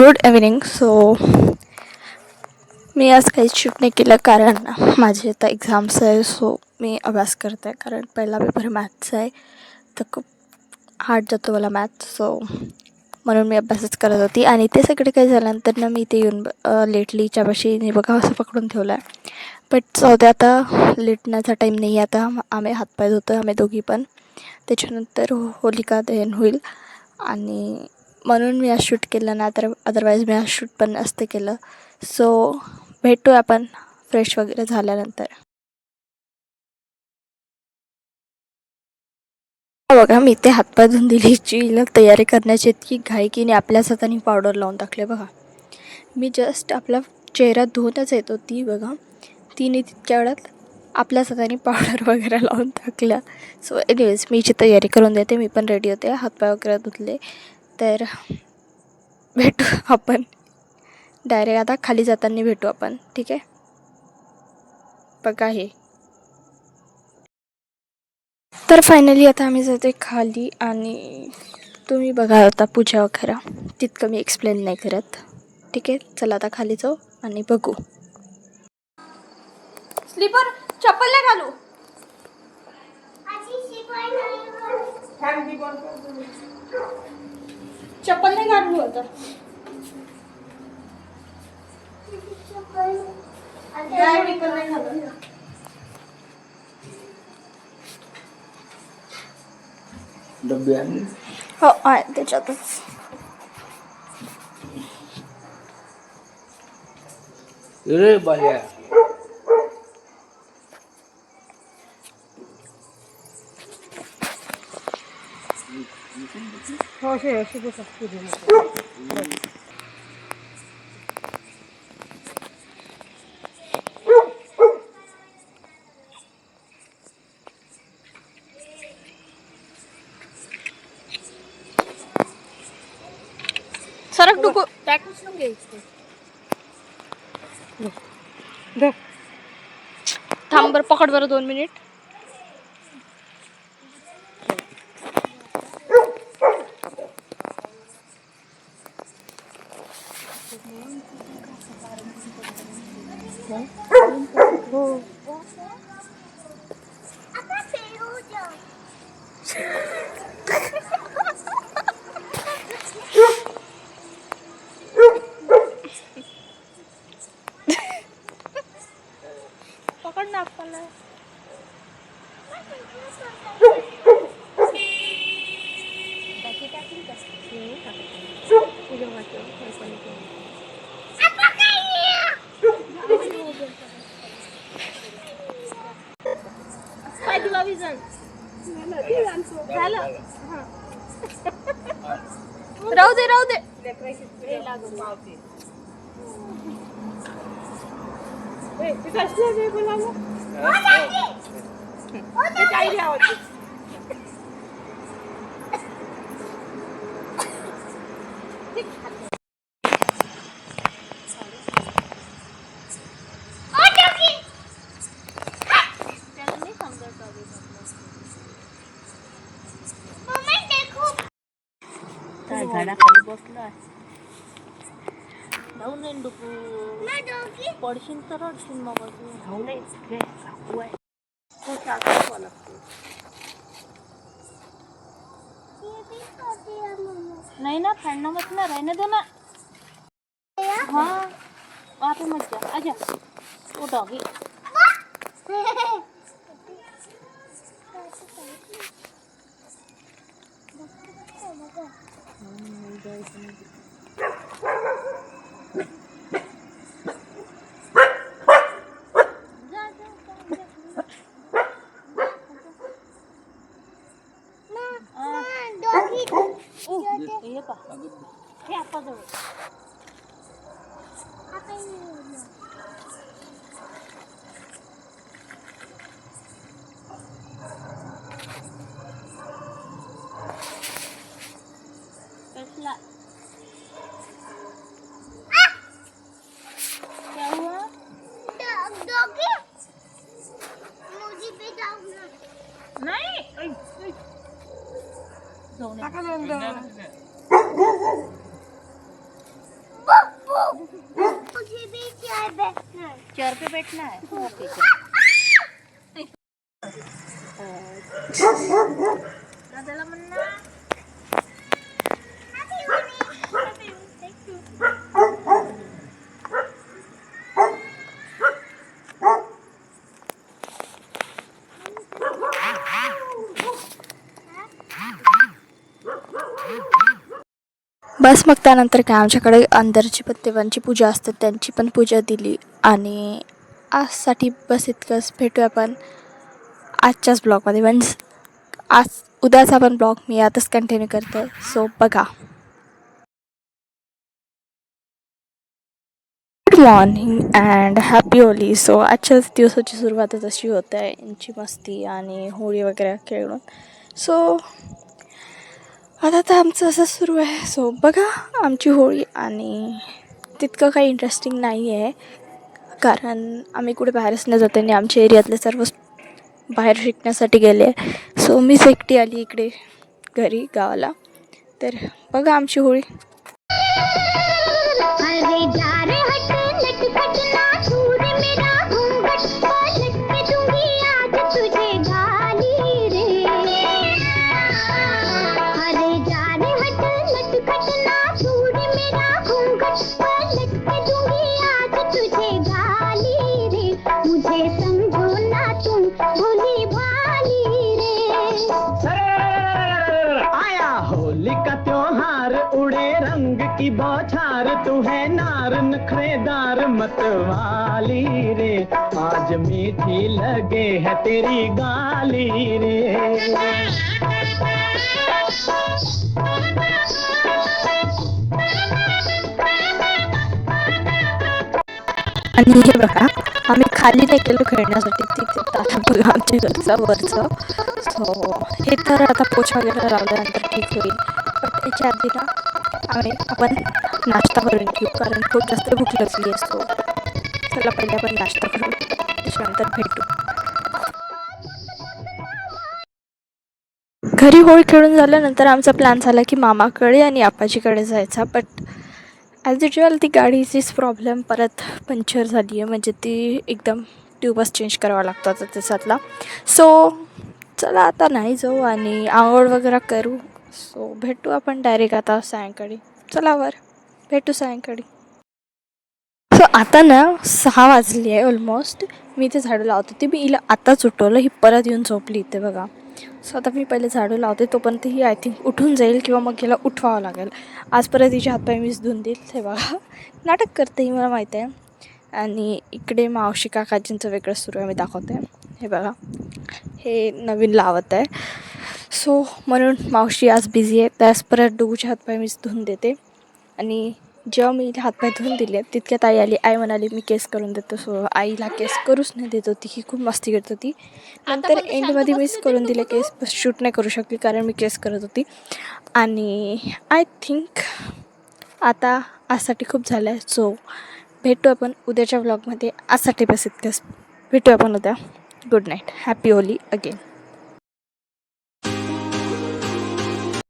Good evening. मी आज काहीच shoot नाही केलं कारण माझे आता एक्झाम्स आहे. सो मी अभ्यास करते आहे कारण पहिला पेपर मॅथ्सचा आहे. तर खूप हार्ड जातो मला मॅथ्स. सो म्हणून मी अभ्यासच करत होती. आणि ते सगळे काही झाल्यानंतर ना मी ते येऊन लेटली चहापाशी बघा असं पकडून ठेवलं आहे. बट जाऊ आता लेटण्याचा टाईम नाही आहे. आता आम्ही हातपाय धुतो आम्ही दोघी पण. त्याच्यानंतर होलिका दहन होईल आणि म्हणून मी आज शूट केलं ना. तर अदरवाईज मी आज शूट पण नसते केलं. सो भेटू आपण फ्रेश वगैरे झाल्यानंतर. बघा मी ते हातपाय धुवून दिली. चिला तयारी करण्याची इतकी घाई की नाही आपल्याच हाताने पावडर लावून टाकले. बघा मी जस्ट आपला चेहरा धुवूनच येतो ती बघा तिने तितक्या वेळात आपल्याच हाताने पावडर वगैरे लावून टाकलं. सो एनिवेज मी जी तयारी करून देते. मी पण रेडी होते. हातपाय वगैरे धुतले. तर भेटू आपण डायरेक्ट आता खाली जाताना भेटू आपण. ठीक आहे. बघा हे तर फायनली आता आम्ही जातो खाली. आणि तुम्ही बघा आता पूजा वगैरे तितकं मी एक्सप्लेन नाही करत. ठीक आहे. चला आता खाली जाऊ आणि बघू. स्लीपर चप्पल नाही घालू. चप्पल नाही घालू आता. डब्बे आणले. हो आहे त्याच्यातच. रे बाल्या सरक डुकू. थांब बरं पकड बरं 2 मिनिट. पकड ना आपल्याला. राहू दे राहू दे. काय झाडाखाली बसलोय. धावून नाही डुकू. पडशील तर रडशील मग धावून नाही. नाही ना खाना मत ना रहने दो ना. हाँ वहाँ पे मत जा. आजा वो डॉगी. ये पा हे आपा जवळ. कसला क्या हुआ? नहीं जाऊ नये. चेयर पे बैठना है ओके दादाला म्हणणार बस मग त्यानंतर काय आमच्याकडे अंदरची पण देवांची पूजा असते त्यांची पण पूजा दिली आणि आजसाठी बस इतकंच. भेटूया आपण आजच्याच ब्लॉगमध्ये म्हणजे आज उद्याचा पण ब्लॉग मी आताच कंटिन्यू करते सो बघा. Good morning and happy Holy. So आजच्याच दिवसाची सुरुवातच अशी होते आहे यांची मस्ती आणि होळी वगैरे खेळून. सो आता तर आमचं असं सुरू आहे. सो बघा आमची होळी आणि तितकं काही इंटरेस्टिंग नाही आहे कारण आम्ही कुठे बाहेरच नाही जात आणि आमच्या एरियातले सर्व बाहेर शिकण्यासाठी गेले. सो मीच एकटी आली इकडे घरी गावाला. तर बघा आमची होळी. होली का त्योहार उड़े रंग की बौछार तू है नार नखरेदार मतवाली रे आज मीठी लगे है तेरी गाली रे. आणि हे बघा आम्ही खाली नाही गेलो खेळण्यासाठी तिथे आता बघा आमच्या घरचं वरचं. सो हे तर आता पोछा वगैरे लावल्यानंतर ठीक होईल पण त्याच्या आधी ना आपण नाश्ता करून घेऊ कारण खूप जास्त भूक लागली असतो. चला पहिले आपण नाश्ता करू त्याच्यानंतर भेटू. घरी होळी खेळून झाल्यानंतर आमचा प्लॅन झाला की मामाकडे आणि आपाजीकडे जायचा. बट ॲज युजल ती गाडीचीच प्रॉब्लेम परत पंक्चर झाली आहे म्हणजे ती एकदम ट्यूबच चेंज करावा लागतो आता त्याच्यातला. सो चला आता नाही जाऊ आणि आंघोळ वगैरे करू. सो भेटू आपण डायरेक्ट आता सायंकाळी. चला वर भेटू सायंकाळी. सो आता ना 6 वाजली आहे ऑलमोस्ट. मी इथे झाडू लावत होती. मी हिला आताच उठवलं ही परत येऊन झोपली इथे बघा. सो आता मी पहिले झाडू लावते तोपर्यंत ही आय थिंक उठून जाईल किंवा मग हिला उठवावं लागेल. आज परत तिचे हातपाय मीच धुवून देईल. हे बघा नाटक करते ही मला माहीत आहे. आणि इकडे मावशी काकाजींचं वेगळं सुरू आहे मी दाखवते. हे बघा हे नवीन लावत आहे. सो म्हणून मावशी आज बिझी आहे. त्यास परत डुगूचे हातपाय मीच धुवून देते. आणि जेव्हा मी हातपाय धुवून दिले तितक्यात आई आली. आई म्हणाली मी केस करून देतो. सो आईला केस करूच नाही देत होती. ही खूप मस्ती करत होती. नंतर एंडमध्ये मीच करून दिले केस. बस शूट नाही करू शकली कारण मी केस करत होती. आणि आय थिंक आता आजसाठी खूप झालं आहे. सो भेटू आपण उद्याच्या व्लॉगमध्ये. आजसाठी बस इतकंच. भेटू आपण उद्या. Good night. Happy Holy again.